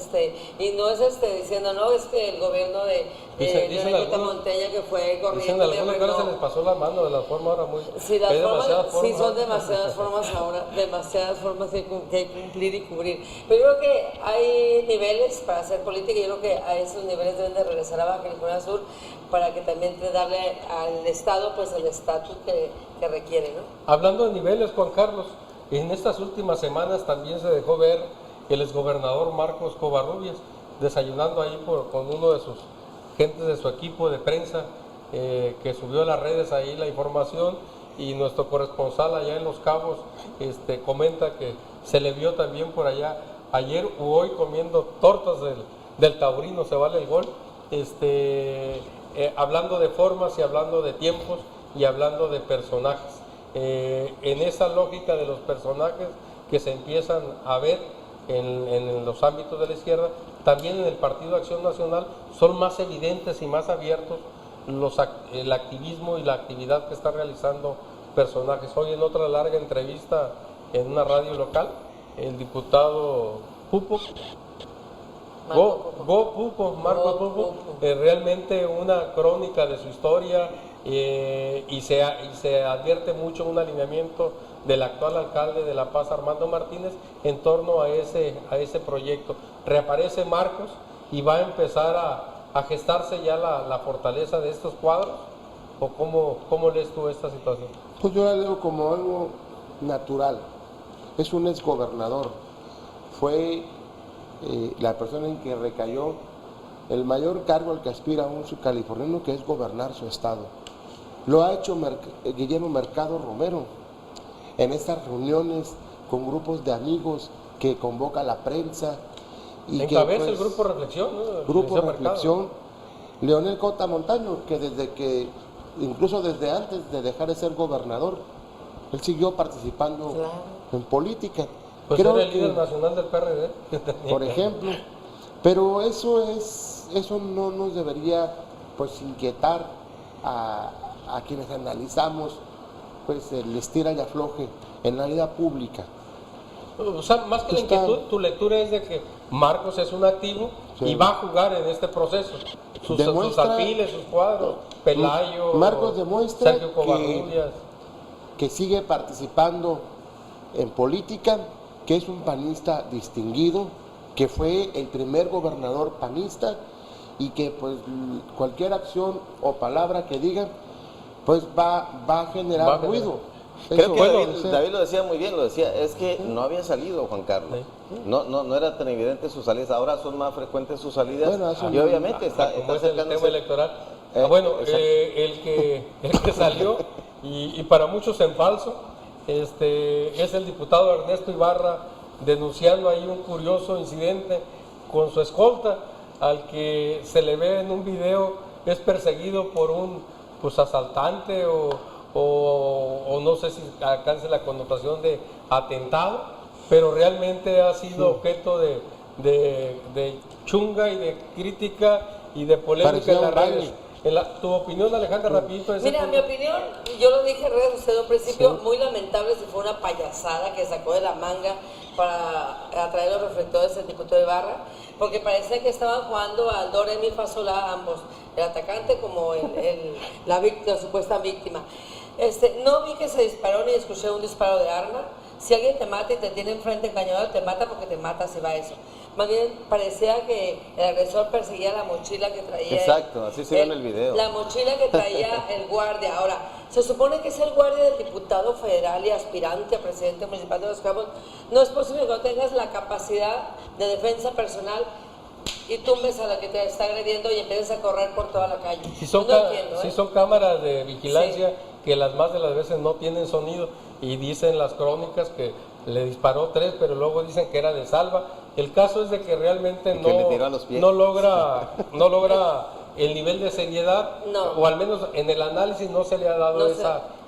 y no es diciendo, no, es que el gobierno de Leonel Cotamontaño que fue corriendo. Dicen algunas veces se les pasó la mano de la forma ahora muy... Sí, sí, son demasiadas formas ahora, demasiadas formas que cumplir y cubrir. Pero yo creo que hay niveles para hacer política y yo creo que a esos niveles deben de regresar a Baja California Sur para que también darle al Estado pues el estatus que requiere, ¿no? Hablando de niveles, Juan Carlos, en estas últimas semanas también se dejó ver el exgobernador Marcos Covarrubias desayunando ahí con uno de sus gentes de su equipo de prensa, que subió a las redes ahí la información, y nuestro corresponsal allá en Los Cabos comenta que se le vio también por allá ayer u hoy comiendo tortas del Taurino, se vale el gol, hablando de formas y hablando de tiempos y hablando de personajes. En esa lógica de los personajes que se empiezan a ver en los ámbitos de la izquierda, también en el Partido Acción Nacional son más evidentes y más abiertos el activismo y la actividad que está realizando personajes. Hoy en otra larga entrevista en una radio local, el diputado Pupo, Marco Pupo, realmente una crónica de su historia y se advierte mucho un alineamiento del actual alcalde de La Paz, Armando Martínez, en torno a ese proyecto. Reaparece Marcos y va a empezar a gestarse ya la fortaleza de estos cuadros, ¿o cómo lees tú esta situación? Pues yo la leo como algo natural. Es un exgobernador. Fue la persona en que recayó el mayor cargo al que aspira un subcaliforniano, que es gobernar su estado. Lo ha hecho Guillermo Mercado Romero en estas reuniones con grupos de amigos que convoca la prensa. Y encabeza el Grupo Reflexión, ¿no? Grupo Reflexión. Leonel Cota Montaño, que incluso desde antes de dejar de ser gobernador, él siguió participando en política. Pues era el líder nacional del PRD. Por ejemplo. Pero eso no nos debería pues inquietar a quienes analizamos pues el estira y afloje en la vida pública. O sea, más que la inquietud, tu lectura es de que Marcos es un activo y va a jugar en este proceso. Sus alfiles, sus cuadros, Pelayo, Marcos demuestra Sergio Covarrubias, que sigue participando en política, que es un panista distinguido, que fue el primer gobernador panista y que pues cualquier acción o palabra que diga pues va a generar ruido. Creo que David lo decía muy bien, es que no había salido Juan Carlos. No era tan evidente sus salidas, ahora son más frecuentes sus salidas, y obviamente está cercano el tema electoral. El que salió y para muchos en falso es el diputado Ernesto Ibarra, denunciando ahí un curioso incidente con su escolta, al que se le ve en un video es perseguido por un asaltante o no sé si alcance la connotación de atentado, pero realmente ha sido objeto de chunga y de crítica y de polémica en las redes. Tu opinión, Alejandra, rapidito. Mira, mi opinión, yo lo dije en redes sociales en un principio, muy lamentable si fue una payasada que sacó de la manga para atraer los reflectores el diputado Ibarra, porque parecía que estaban jugando al do, re, mi, fa, sol, la, ambos, el atacante como la supuesta víctima. No vi que se disparó ni escuché un disparo de arma. Si alguien te mata y te tiene enfrente engañado, te mata porque te mata, se va eso. Más bien parecía que el agresor perseguía la mochila que traía. Exacto, así se ve en el video. La mochila que traía el guardia. Ahora, se supone que es el guardia del diputado federal y aspirante a presidente municipal de Los Cabos. No es posible que no tengas la capacidad de defensa personal y tumbes a la que te está agrediendo y empieces a correr por toda la calle. Si son cámaras de vigilancia, que las más de las veces no tienen sonido, y dicen las crónicas que le disparó 3, pero luego dicen que era de salva. El caso es de que realmente no logra el nivel de seriedad, o al menos en el análisis no se le ha dado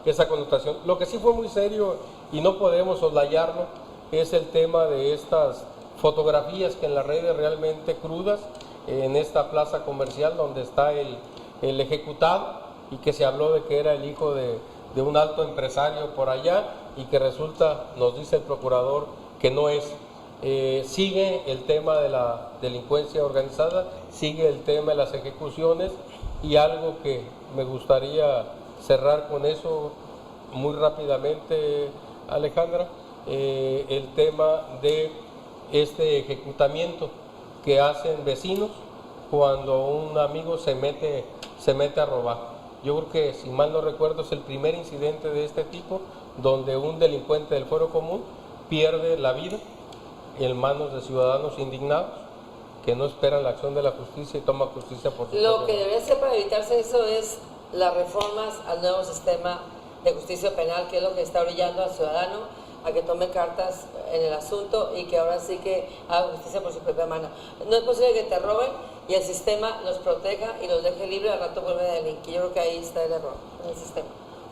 esa connotación. Lo que sí fue muy serio y no podemos soslayarlo es el tema de estas fotografías que en las redes realmente crudas, en esta plaza comercial donde está el ejecutado, y que se habló de que era el hijo de un alto empresario por allá, y que resulta, nos dice el procurador, que no es. Sigue el tema de la delincuencia organizada, sigue el tema de las ejecuciones, y algo que me gustaría cerrar con eso muy rápidamente, Alejandra, el tema de este ejecutamiento que hacen vecinos cuando un amigo se mete a robar. Yo creo que, si mal no recuerdo, es el primer incidente de este tipo donde un delincuente del fuero común pierde la vida en manos de ciudadanos indignados que no esperan la acción de la justicia y toman justicia por su Lo propio que mano. debe ser para evitarse eso es las reformas al nuevo sistema de justicia penal, que es lo que está orillando al ciudadano a que tome cartas en el asunto y que ahora sí que haga justicia por su propia mano. No es posible que te roben y el sistema los proteja y los deje libres, al rato vuelven a delinquir. Yo creo que ahí está el error en el sistema.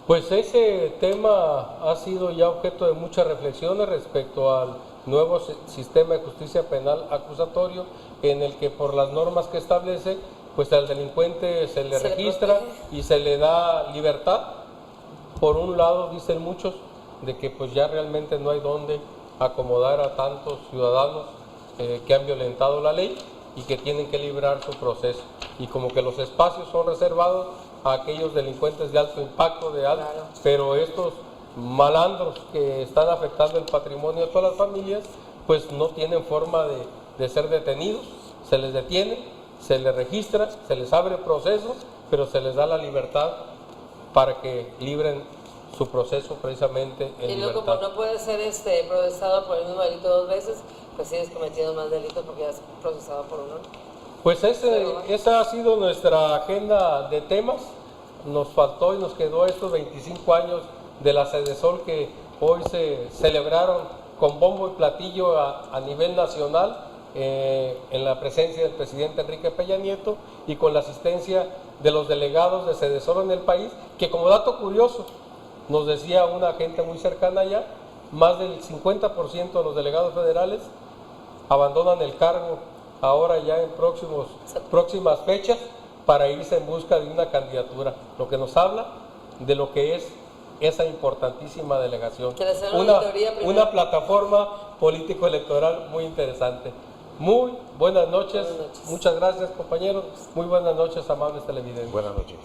Pues ese tema ha sido ya objeto de muchas reflexiones respecto al nuevo sistema de justicia penal acusatorio, en el que por las normas que establece, pues al delincuente se le registra y se le da libertad. Por un lado, dicen muchos, de que pues ya realmente no hay dónde acomodar a tantos ciudadanos que han violentado la ley y que tienen que librar su proceso. Y como que los espacios son reservados a aquellos delincuentes de alto impacto, pero estos malandros que están afectando el patrimonio de todas las familias, pues no tienen forma de ser detenidos. Se les detiene, se les registra, se les abre proceso, pero se les da la libertad para que libren su proceso precisamente en y luego, libertad. como no puede ser procesado por el mismo delito 2 veces, pues sigues cometiendo más delitos porque ya es procesado por uno. Pues esa ha sido nuestra agenda de temas. Nos faltó y nos quedó estos 25 años de la Sedesol, que hoy se celebraron con bombo y platillo a nivel nacional, en la presencia del presidente Enrique Peña Nieto y con la asistencia de los delegados de Sedesol en el país, que como dato curioso, nos decía una gente muy cercana allá, más del 50% de los delegados federales abandonan el cargo ahora ya en próximas fechas para irse en busca de una candidatura, lo que nos habla de lo que es esa importantísima delegación. Una plataforma político-electoral muy interesante. Muy buenas noches. Muchas gracias, compañeros. Muy buenas noches, amables televidentes. Buenas noches.